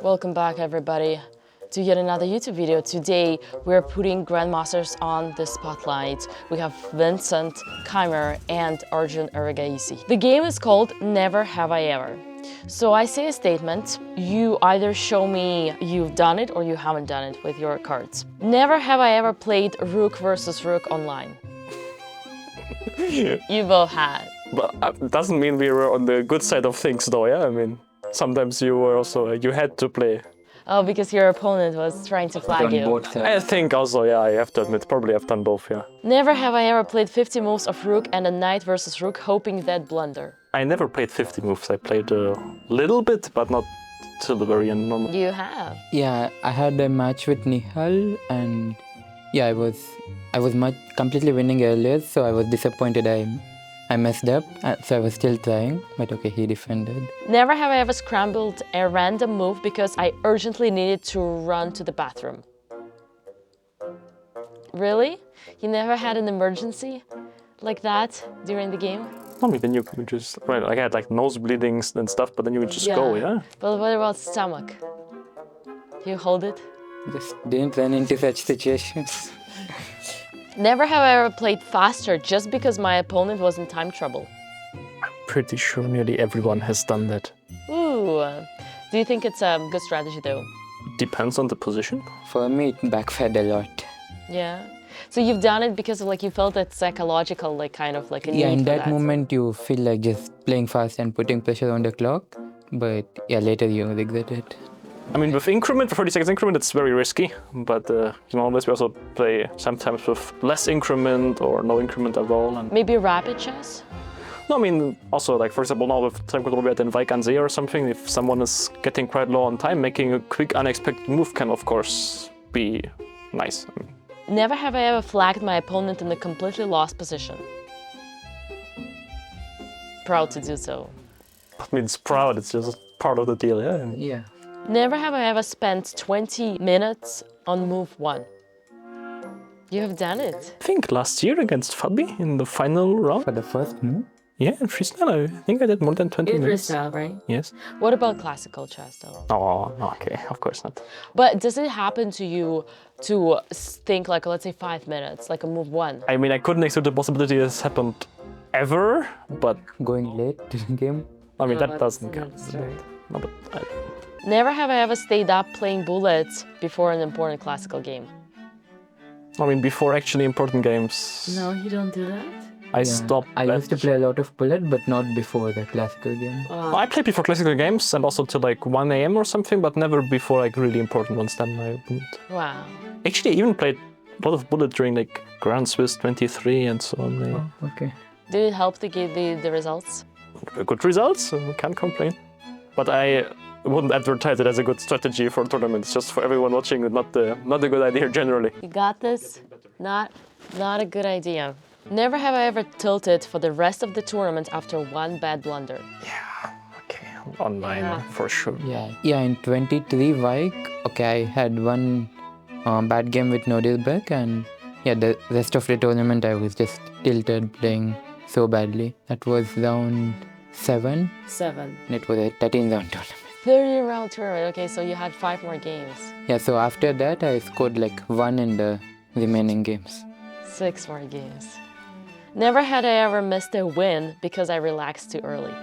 Welcome back, everybody, to yet another YouTube video. Today, we're putting Grandmasters on the spotlight. We have Vincent, KEYMER, and ARJUN ERIGAISI. The game is called Never Have I Ever. So I say a statement, you either show me you've done it or you haven't done it with your cards. Never have I ever played Rook versus Rook online. You both had. But it doesn't mean we were on the good side of things though, yeah? I mean, sometimes you were also, you had to play. Oh, because your opponent was trying to flag you. I think also, yeah, I have to admit, probably I've done both, yeah. Never have I ever played 50 moves of Rook and a Knight versus Rook, hoping that blunder. I never played 50 moves. I played a little bit, but not till the very end. Normal. You have. Yeah, I had a match with Nihal, and yeah, I was completely winning earlier, so I was disappointed I messed up, so I was still trying, but okay, he defended. Never have I ever scrambled a random move because I urgently needed to run to the bathroom. Really? You never had an emergency like that during the game? I mean, then you could just, well, like I had like nose bleedings and stuff, but then you would just go, yeah? But what about stomach? You hold it? Just didn't run into such situations. Never have I ever played faster just because my opponent was in time trouble. I'm pretty sure nearly everyone has done that. Ooh. Do you think it's a good strategy though? Depends on the position. For me, it backfired a lot. Yeah. So you've done it because of like you felt that psychological, like kind of like a need Yeah, in for that moment you feel like just playing fast and putting pressure on the clock, but yeah, later you regret it. I mean, with increment, for 30 seconds increment, it's very risky, but you know, unless we also play sometimes with less increment or no increment at all. And maybe rapid chess? no, I mean, also, like, for example, now with time control, we had in Vicentent or something, if someone is getting quite low on time, making a quick, unexpected move can, of course, be nice. Never have I ever flagged my opponent in a completely lost position. Proud to do so. I mean, it's proud, it's just part of the deal, yeah? Yeah. Never have I ever spent 20 minutes on move 1. You have done it. I think last year against Fabi in the final round. For the first move? Yeah, in freestyle, I think I did more than 20 minutes. Freestyle, right? Yes. What about classical chess though? Oh, no, okay, of course not. But does it happen to you to think like, let's say 5 minutes, like a move 1? I mean, I couldn't exclude the possibility this happened ever, but... Going late to the game? I mean, that doesn't count. No, but Never have I ever stayed up playing bullets before an important classical game. I mean, before actually important games. No, you don't do that? I stopped. I used to play a lot of bullet, but not before the classical game. I played before classical games and also till like 1 AM or something, but never before like really important ones. Then I wouldn't. Wow. Actually, I even played a lot of bullet during like Grand Swiss 23 and so on. Yeah. Oh, okay. Did it help to get the results? Good results, so can't complain. But I wouldn't advertise it as a good strategy for tournaments, just for everyone watching, not a good idea generally. You got this? Not a good idea. Never have I ever tilted for the rest of the tournament after one bad blunder. Yeah, okay, online for sure. Yeah, in 23 Vike, okay, I had one bad game with no deal back, and yeah, the rest of the tournament I was just tilted playing so badly. That was round 7. 7. And it was a 13-round tournament. 30-round tournament, okay, so you had 5 more games. Yeah, so after that I scored like 1 in the remaining games. 6 more games. Never had I ever missed a win because I relaxed too early.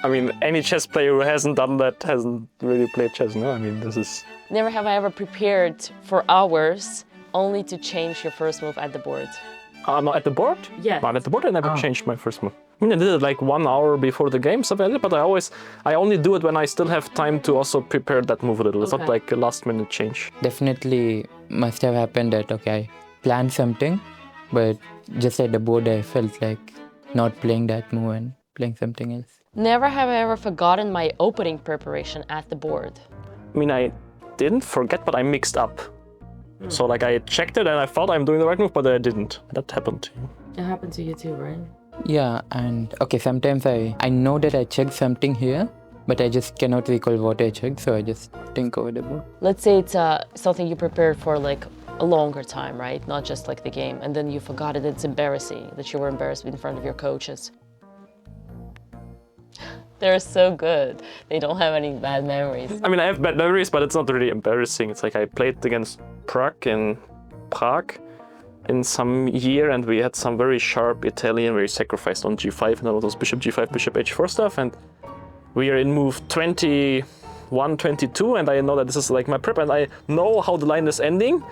I mean, any chess player who hasn't done that hasn't really played chess, no? I mean, this is... Never have I ever prepared for hours only to change your first move at the board. Not at the board? Yes. Not at the board, I never changed my first move. I mean, I did it like 1 hour before the game, stuff like that, but I only do it when I still have time to also prepare that move a little. It's not like a last minute change. Definitely must have happened that, okay, I planned something, but just at the board I felt like not playing that move and playing something else. Never have I ever forgotten my opening preparation at the board. I mean, I didn't forget, but I mixed up. So like I checked it and I thought I'm doing the right move, but I didn't. That happened. It happened to you too, right? Yeah, and okay, sometimes I know that I checked something here, but I just cannot recall what I checked, so I just think over the board. Let's say it's something you prepared for like a longer time, right? Not just like the game, and then you forgot it. It's embarrassing that you were embarrassed in front of your coaches. They're so good. They don't have any bad memories. I mean, I have bad memories, but it's not really embarrassing. It's like I played against Prague in some year, and we had some very sharp Italian where he sacrificed on g5 and all those bishop g5, bishop h4 stuff, and we are in move 21, 22, and I know that this is like my prep, and I know how the line is ending,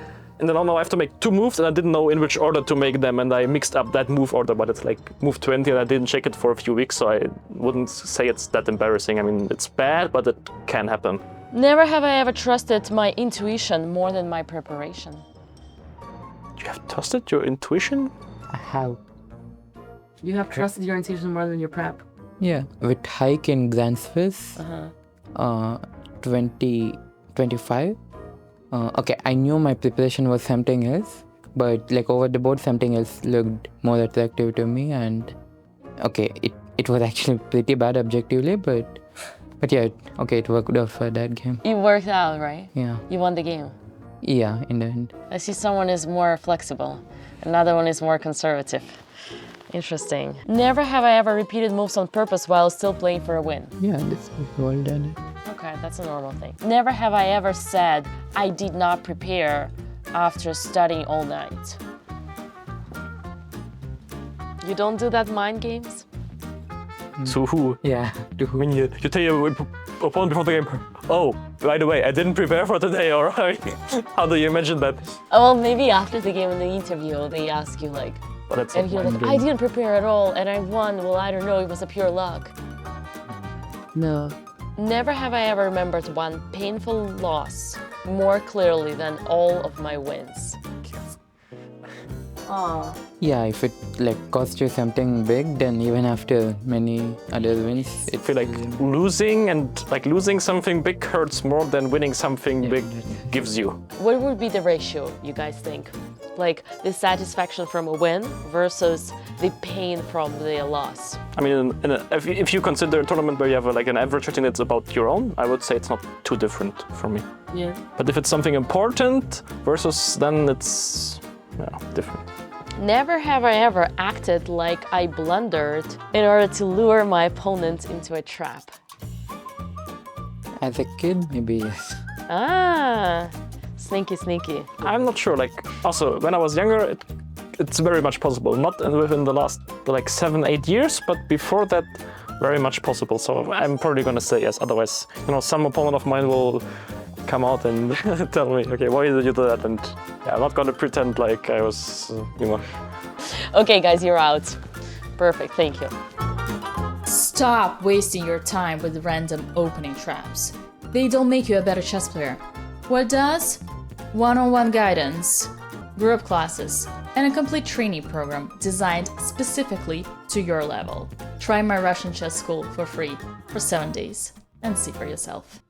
and then now I have to make 2 moves, and I didn't know in which order to make them, and I mixed up that move order, but it's like move 20, and I didn't check it for a few weeks, so I wouldn't say it's that embarrassing. I mean, it's bad, but it can happen. Never have I ever trusted my intuition more than my preparation. You have trusted your intuition? I have. You have trusted your intuition more than your prep? Yeah, with hike in Grandmasters, 2025. Okay, I knew my preparation was something else, but like over the board, something else looked more attractive to me, and okay, it was actually pretty bad objectively, but yeah, okay, it worked out for that game. It worked out, right? Yeah. You won the game. Yeah, in the end. I see someone is more flexible, another one is more conservative. Interesting. Never have I ever repeated moves on purpose while still playing for a win. Yeah, this was well done. Okay, that's a normal thing. Never have I ever said I did not prepare after studying all night. You don't do that mind games? To who? Yeah, to I who? mean, you tell your opponent before the game, oh, by the way, I didn't prepare for today, or how do you imagine that? Oh, well, maybe after the game in the interview, they ask you like, But it's and you're like, I didn't prepare at all, and I won. Well, I don't know, it was a pure luck. No. Never have I ever remembered one painful loss more clearly than all of my wins. Aww. Yeah, if it like cost you something big, then even after many other wins, I feel like losing something big hurts more than winning something big gives you. What would be the ratio, you guys think? Like the satisfaction from a win versus the pain from the loss? I mean, if you consider a tournament where you have an average rating that's about your own, I would say it's not too different for me. Yeah. But if it's something important versus, then it's different. Never have I ever acted like I blundered in order to lure my opponent into a trap. As a kid, maybe yes. Ah, sneaky, sneaky. I'm not sure. Like, also, when I was younger, it's very much possible. Not within the last 7-8 years, but before that, very much possible. So I'm probably gonna say yes. Otherwise, some opponent of mine will come out and tell me, okay, why did you do that? And I'm not gonna pretend like I was, Okay, guys, you're out. Perfect, thank you. Stop wasting your time with random opening traps. They don't make you a better chess player. What does? One-on-one guidance, group classes, and a complete training program designed specifically to your level. Try my Russian chess school for free for 7 days and see for yourself.